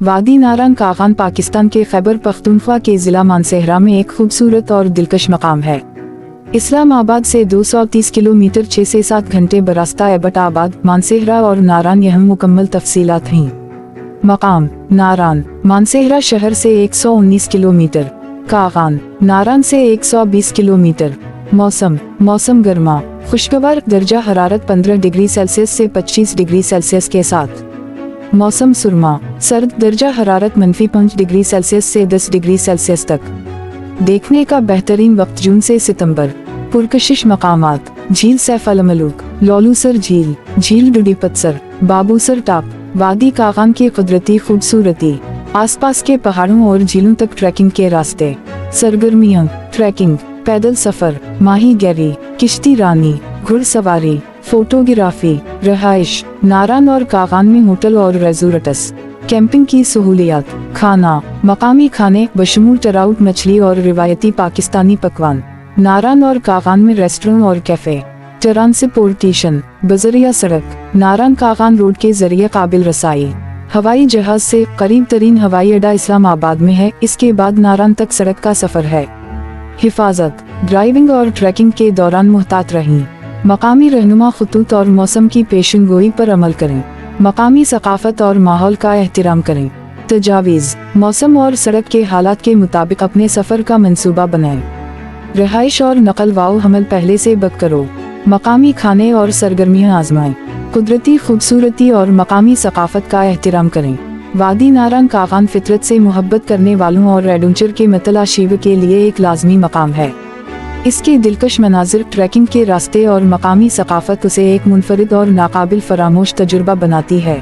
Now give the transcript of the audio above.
वादी नारान कागान पाकिस्तान के खैबर पख्तूनख्वा के ज़िला मानसेहरा में एक खूबसूरत और दिलकश मकाम है। इस्लामाबाद से 230 किलोमीटर 6 से 7 घंटे बरास्ता एबटाबाद, मानसेहरा और नारान यहाँ मुकम्मल तफसीलात हैं। मकाम नारान मानसेहरा शहर से 119 किलोमीटर, कागान नारान से 120 किलोमीटर। मौसम गर्मा खुशगवार, दर्जा हरारत 15 डिग्री सेल्सियस से 25 डिग्री सेल्सियस के साथ। मौसम सुरमा सर्द, दर्जा हरारत -5 डिग्री सेल्सियस से 10 डिग्री सेल्सियस तक। देखने का बेहतरीन वक्त जून से सितंबर। पुरकशिश मकामात: झील सैफ अल मलूक, लोलूसर झील, झील डुडीपतसर, बाबूसर टाप। वादी कागान की कुदरती खूबसूरती, आसपास के पहाड़ों और झीलों तक ट्रैकिंग के रास्ते। सरगर्मियाँ: ट्रैकिंग, पैदल सफर, माही गिरी, किश्ती रानी, घुड़सवारी, फोटोग्राफी। रहाइश: नारान और कागान में होटल और रेजोर्ट्स। कैंपिंग की सहूलियात। खाना, मकामी खाने बशमूल ट्राउट मछली और रिवायती पाकिस्तानी पकवान। नारान और कागान में रेस्टोरेंट और कैफे। ट्रांसपोर्टेशन, बजरिया सड़क, नारान कागान रोड के जरिए काबिल रसाई। हवाई जहाज से करीब तरीन हवाई अड्डा इस्लामाबाद में है, इसके बाद नारान तक सड़क का सफर है। हिफाजत: ड्राइविंग और ट्रैकिंग के दौरान मुहतात रहें। मकामी रहनुमा खतूत और मौसम की पेशेनगोई पर अमल करें। मकामी सकाफत और माहौल का एहतराम करें। तजावीज़: मौसम और सड़क के हालात के मुताबिक अपने सफ़र का मंसूबा बनाएं। रहाइश और नकल वाओ हमल पहले से बुक करो। मकामी खाने और सरगर्मियाँ आजमाएं। कुदरती खूबसूरती और मकामी सकाफत का एहतराम करें। वादी नारान कागान फितरत से मोहब्बत करने वालों और एडवेंचर के मतलाशिव के लिए एक लाजमी मकाम है। इसके दिलकश मनाजिर, ट्रैकिंग के रास्ते और मकामी सकाफत उसे एक मुनफरिद और नाकाबिल फरामोश तजुर्बा बनाती है।